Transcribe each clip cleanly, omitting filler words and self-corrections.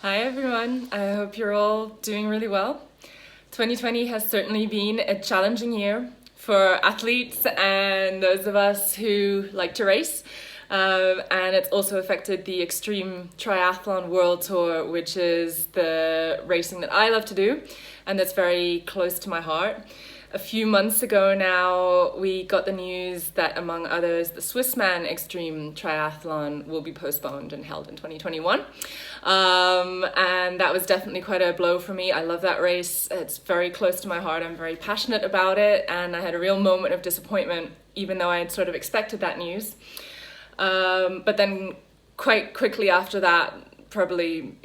Hi everyone, I hope you're all doing really well. 2020 has certainly been a challenging year for athletes and those of us who like to race. And it's also affected the Extreme Triathlon World Tour, which is the racing that I love to do and that's very close to my heart. A few months ago now, we got the news that, among others, the Swissman Extreme Triathlon will be postponed and held in 2021. And that was definitely quite a blow for me. I love that race. It's very close to my heart. I'm very passionate about it. And I had a real moment of disappointment, even though I had sort of expected that news. But then quite quickly after that, probably,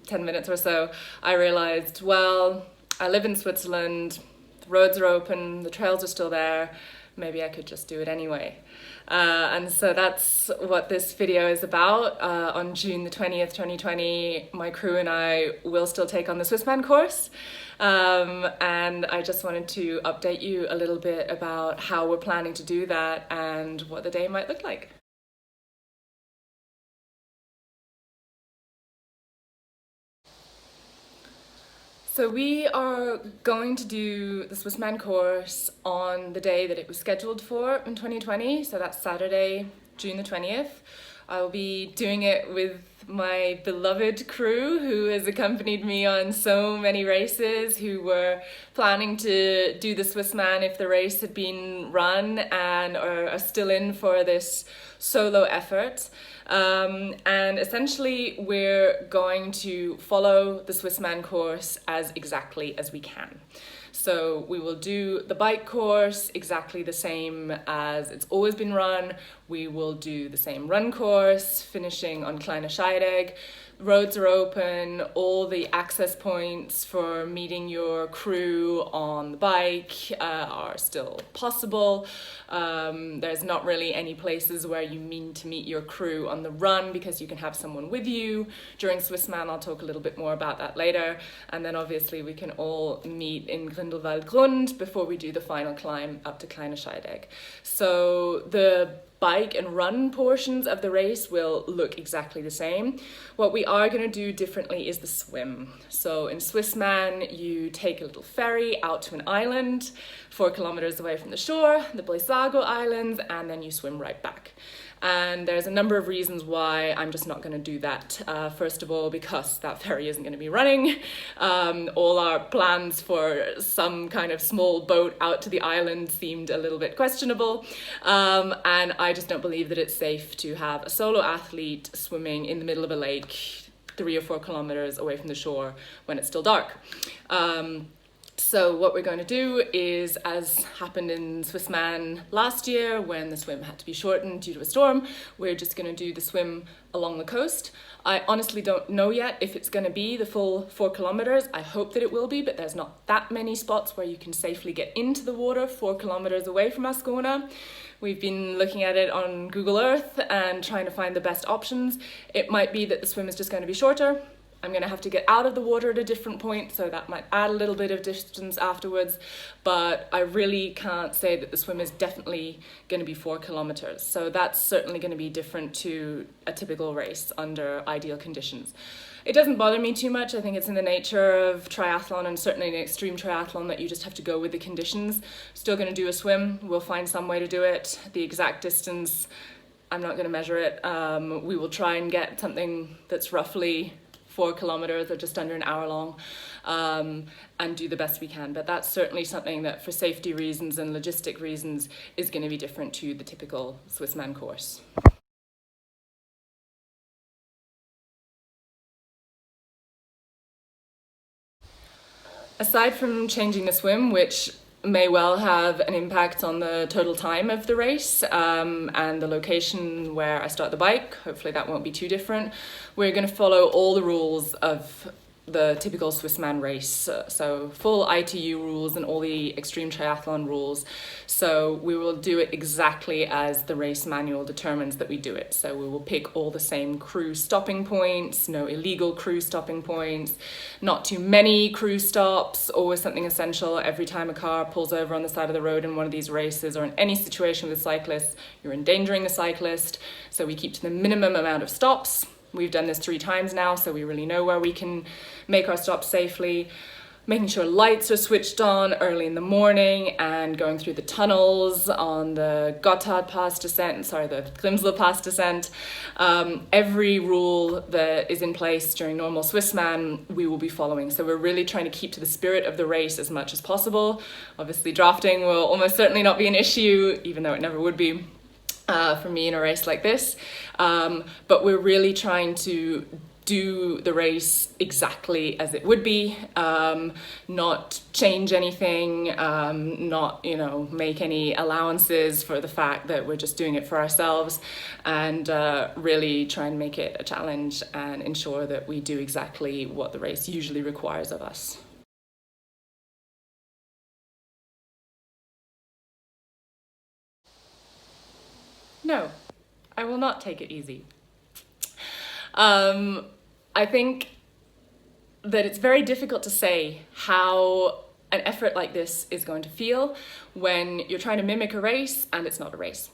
10 minutes or so, I realized, well, I live in Switzerland. The roads are open, the trails are still there, maybe I could just do it anyway. And so that's what this video is about. On June the 20th, 2020, my crew and I will still take on the Swissman course. And I just wanted to update you a little bit about how we're planning to do that and what the day might look like. So we are going to do the Swissman course on the day that it was scheduled for in 2020, so that's Saturday, June the 20th. I'll be doing it with my beloved crew who has accompanied me on so many races, who were planning to do the Swissman if the race had been run and are still in for this solo effort. And essentially we're going to follow the Swissman course as exactly as we can. So we will do the bike course exactly the same as it's always been run. We will do the same run course, finishing on Kleine Scheidegg. Roads are open, all the access points for meeting your crew on the bike are still possible. There's not really any places where you mean to meet your crew on the run because you can have someone with you. During Swissman, I'll talk a little bit more about that later. And then obviously we can all meet in Grindelwald Grund before we do the final climb up to Kleine Scheidegg. So the bike and run portions of the race will look exactly the same. What we are going to do differently is the swim. So in Swissman, you take a little ferry out to an island 4 kilometers away from the shore, the Bleisago Islands, and then you swim right back. And there's a number of reasons why I'm just not going to do that. First of all, because that ferry isn't going to be running. All our plans for some kind of small boat out to the island seemed a little bit questionable. And I just don't believe that it's safe to have a solo athlete swimming in the middle of a lake 3 or 4 kilometers away from the shore when it's still dark. So what we're going to do is, as happened in Swissman last year when the swim had to be shortened due to a storm, we're just going to do the swim along the coast. I honestly don't know yet if it's going to be the full 4 kilometers. I hope that it will be, but there's not that many spots where you can safely get into the water 4 kilometers away from Ascona. We've been looking at it on Google Earth and trying to find the best options. It might be that the swim is just going to be shorter. I'm going to have to get out of the water at a different point, so that might add a little bit of distance afterwards, but I really can't say that the swim is definitely going to be 4 kilometers. So that's certainly going to be different to a typical race under ideal conditions. It doesn't bother me too much. I think it's in the nature of triathlon, and certainly in extreme triathlon, that you just have to go with the conditions. Still going to do a swim. We'll find some way to do it. The exact distance, I'm not going to measure it. We will try and get something that's roughly 4 kilometers or just under an hour long, and do the best we can. But that's certainly something that, for safety reasons and logistic reasons, is going to be different to the typical Swissman course. Aside from changing the swim, which may well have an impact on the total time of the race and the location where I start the bike, hopefully that won't be too different. We're going to follow all the rules of the typical Swissman race, so full ITU rules and all the extreme triathlon rules. So we will do it exactly as the race manual determines that we do it. So we will pick all the same crew stopping points, no illegal crew stopping points, not too many crew stops, always something essential. Every time a car pulls over on the side of the road in one of these races or in any situation with cyclists, you're endangering the cyclist. So we keep to the minimum amount of stops. We've done this 3 times now, so we really know where we can make our stops safely. Making sure lights are switched on early in the morning and going through the tunnels on the Gotthard Pass descent, the Grimsel Pass descent. Every rule that is in place during normal Swissman, we will be following. So we're really trying to keep to the spirit of the race as much as possible. Obviously drafting will almost certainly not be an issue, even though it never would be for me in a race like this. But we're really trying to do the race exactly as it would be, not change anything, not, make any allowances for the fact that we're just doing it for ourselves, and really try and make it a challenge and ensure that we do exactly what the race usually requires of us. No, I will not take it easy. I think that it's very difficult to say how an effort like this is going to feel when you're trying to mimic a race and it's not a race.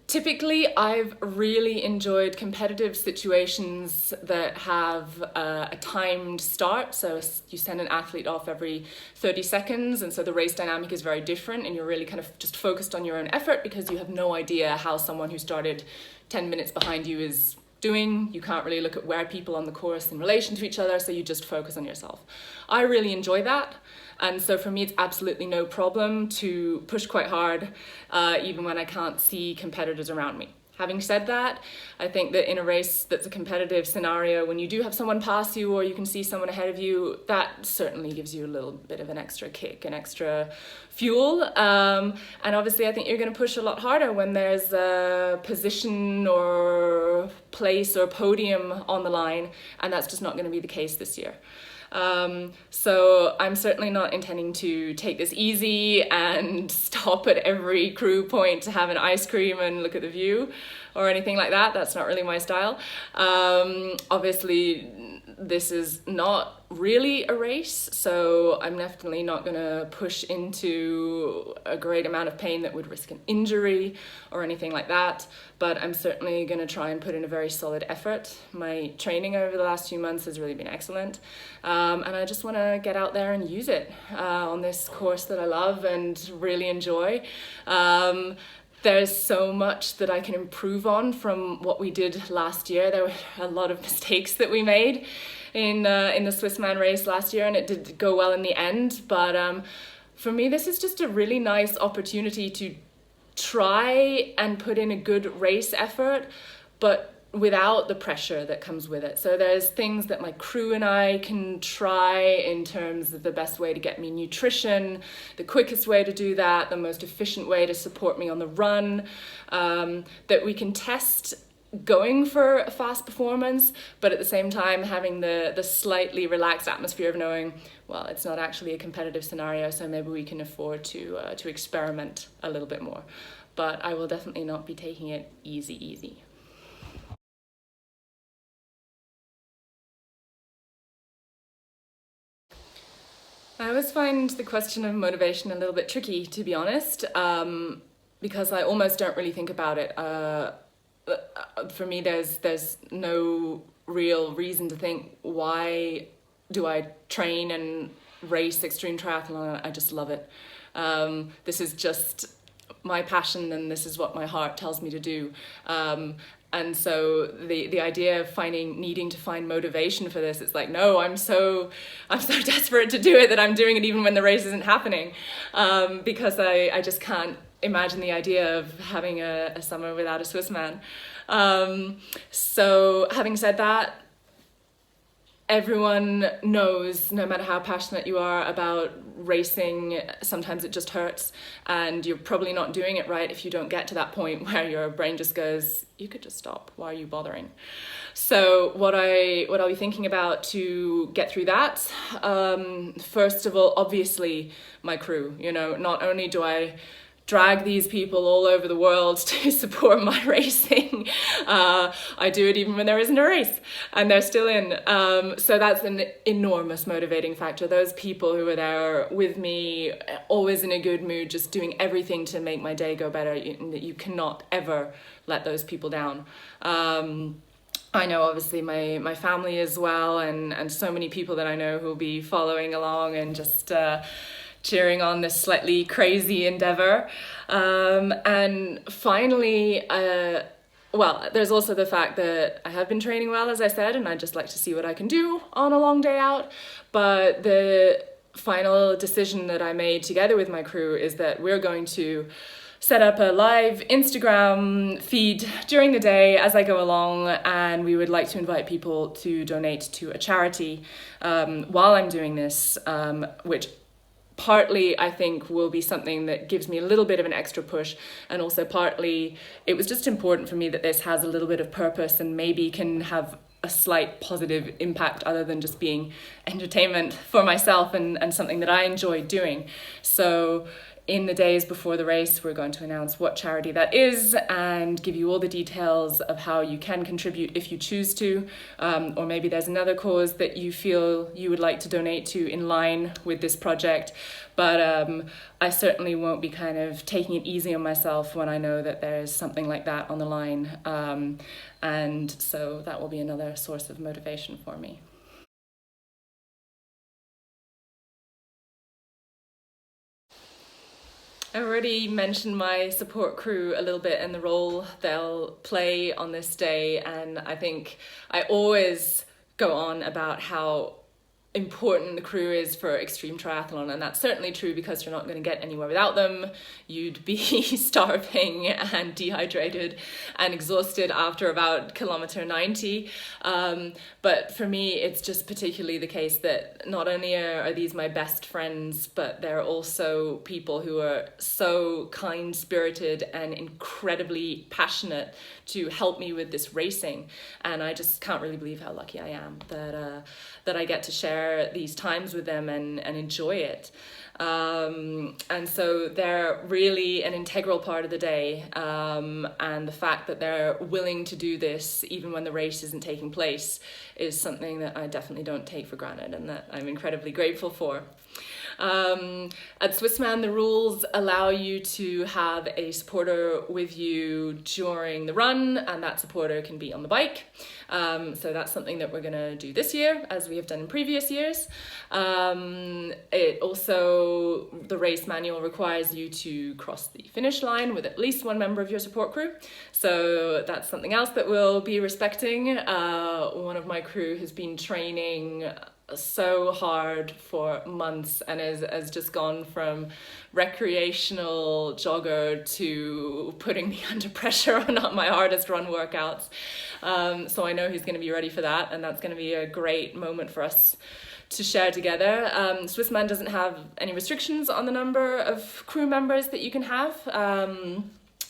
Typically, I've really enjoyed competitive situations that have a timed start. So you send an athlete off every 30 seconds, and so the race dynamic is very different, and you're really kind of just focused on your own effort because you have no idea how someone who started 10 minutes behind you is doing. You can't really look at where people on the course in relation to each other, so you just focus on yourself. I really enjoy that, and so for me it's absolutely no problem to push quite hard, even when I can't see competitors around me. Having said that, I think that in a race that's a competitive scenario, when you do have someone pass you or you can see someone ahead of you, that certainly gives you a little bit of an extra kick, an extra fuel. And obviously I think you're going to push a lot harder when there's a position or place or podium on the line, and that's just not going to be the case this year. So I'm certainly not intending to take this easy and stop at every crew point to have an ice cream and look at the view or anything like that. That's not really my style. Obviously, this is not really a race, so I'm definitely not going to push into a great amount of pain that would risk an injury or anything like that, but I'm certainly going to try and put in a very solid effort. My training over the last few months has really been excellent, and I just want to get out there and use it on this course that I love and really enjoy. There's so much that I can improve on from what we did last year. There were a lot of mistakes that we made in the Swissman race last year, and it did go well in the end. But for me, this is just a really nice opportunity to try and put in a good race effort, but without the pressure that comes with it. So there's things that my crew and I can try in terms of the best way to get me nutrition, the quickest way to do that, the most efficient way to support me on the run, that we can test going for a fast performance, but at the same time having the slightly relaxed atmosphere of knowing, well, it's not actually a competitive scenario, so maybe we can afford to experiment a little bit more. But I will definitely not be taking it easy. I always find the question of motivation a little bit tricky, to be honest, because I almost don't really think about it. For me, there's no real reason to think, why do I train and race extreme triathlon? I just love it. This is just my passion, and this is what my heart tells me to do. And so the idea of needing to find motivation for this, it's like, no, I'm so desperate to do it that I'm doing it even when the race isn't happening, because I just can't imagine the idea of having a summer without a Swissman. So having said that, everyone knows, no matter how passionate you are about racing, sometimes it just hurts, and you're probably not doing it right if you don't get to that point where your brain just goes, you could just stop, why are you bothering? So what I'll be thinking about to get through that, first of all, obviously my crew. Not only do I drag these people all over the world to support my racing, I do it even when there isn't a race and they're still in. So that's an enormous motivating factor. Those people who are there with me, always in a good mood, just doing everything to make my day go better. You cannot ever let those people down. I know obviously my family as well, and so many people that I know who will be following along and just cheering on this slightly crazy endeavor. And finally, well, there's also the fact that I have been training well, as I said, and I'd just like to see what I can do on a long day out. But the final decision that I made together with my crew is that we're going to set up a live Instagram feed during the day as I go along, and we would like to invite people to donate to a charity while I'm doing this, which partly I think will be something that gives me a little bit of an extra push, and also partly it was just important for me that this has a little bit of purpose and maybe can have a slight positive impact other than just being entertainment for myself and something that I enjoy doing. So in the days before the race, we're going to announce what charity that is and give you all the details of how you can contribute if you choose to, or maybe there's another cause that you feel you would like to donate to in line with this project. But I certainly won't be kind of taking it easy on myself when I know that there's something like that on the line. And so that will be another source of motivation for me. I already mentioned my support crew a little bit and the role they'll play on this day, and I think I always go on about how important the crew is for extreme triathlon, and that's certainly true because you're not going to get anywhere without them. You'd be starving and dehydrated and exhausted after about kilometer 90. But for me, it's just particularly the case that not only are these my best friends, but they're also people who are so kind-spirited and incredibly passionate to help me with this racing. And I just can't really believe how lucky I am that I get to share these times with them and enjoy it. And so they're really an integral part of the day, and the fact that they're willing to do this even when the race isn't taking place is something that I definitely don't take for granted and that I'm incredibly grateful for. At Swissman, the rules allow you to have a supporter with you during the run, and that supporter can be on the bike. So that's something that we're going to do this year, as we have done in previous years. It also, the race manual requires you to cross the finish line with at least one member of your support crew. So that's something else that we'll be respecting. One of my crew has been training so hard for months and has just gone from recreational jogger to putting me under pressure on my hardest run workouts. So I know he's going to be ready for that, and that's going to be a great moment for us to share together. Swissman doesn't have any restrictions on the number of crew members that you can have,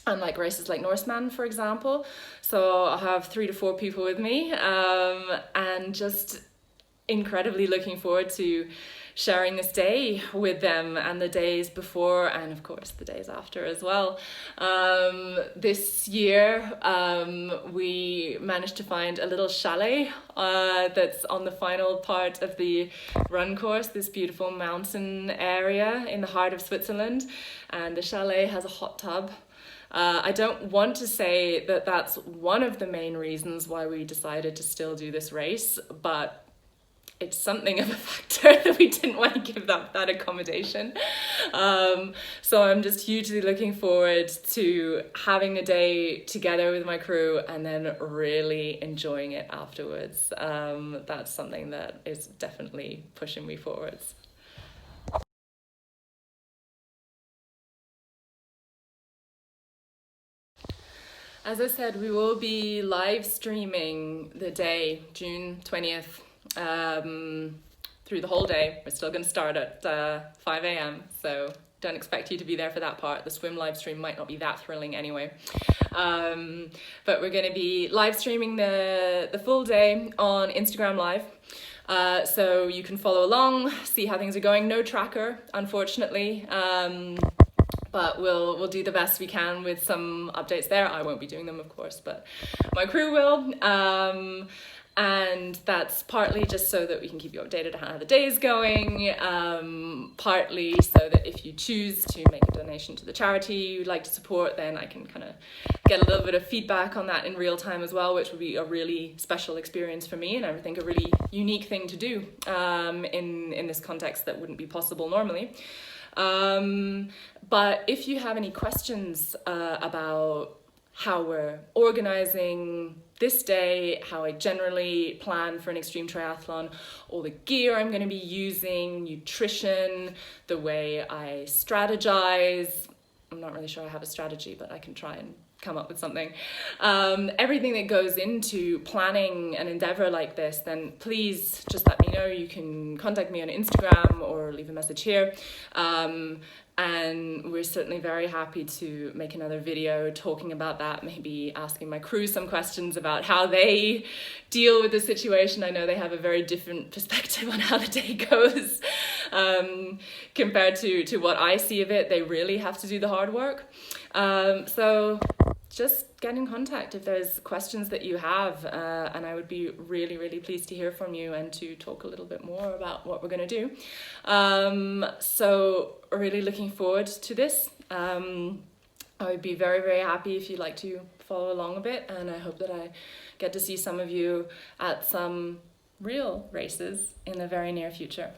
unlike races like Norseman, for example. So I'll have 3 to 4 people with me, and just incredibly looking forward to sharing this day with them and the days before, and of course the days after as well. This year we managed to find a little chalet that's on the final part of the run course, this beautiful mountain area in the heart of Switzerland, and the chalet has a hot tub. I don't want to say that that's one of the main reasons why we decided to still do this race, but it's something of a factor that we didn't want to give that accommodation. So I'm just hugely looking forward to having the day together with my crew and then really enjoying it afterwards. That's something that is definitely pushing me forwards. As I said, we will be live streaming the day, June 20th. Through the whole day. We're still going to start at 5 a.m. so don't expect you to be there for that part. The swim live stream might not be that thrilling anyway, but we're going to be live streaming the full day on Instagram Live, so you can follow along, see how things are going. No tracker, unfortunately, but we'll do the best we can with some updates there. I won't be doing them, of course, but my crew will. And that's partly just so that we can keep you updated on how the day is going, partly so that if you choose to make a donation to the charity you'd like to support, then I can kind of get a little bit of feedback on that in real time as well, which would be a really special experience for me, and I think a really unique thing to do in this context that wouldn't be possible normally. But if you have any questions about how we're organizing this day, how I generally plan for an extreme triathlon, all the gear I'm going to be using, nutrition, the way I strategize. I'm not really sure I have a strategy, but I can try and come up with something. Everything that goes into planning an endeavor like this, then please just let me know. You can contact me on Instagram or leave a message here. And we're certainly very happy to make another video talking about that, maybe asking my crew some questions about how they deal with the situation. I know they have a very different perspective on how the day goes compared to what I see of it. They really have to do the hard work. So just get in contact if there's questions that you have, and I would be really, really pleased to hear from you and to talk a little bit more about what we're going to do. So really looking forward to this. I would be very, very happy if you'd like to follow along a bit, and I hope that I get to see some of you at some real races in the very near future.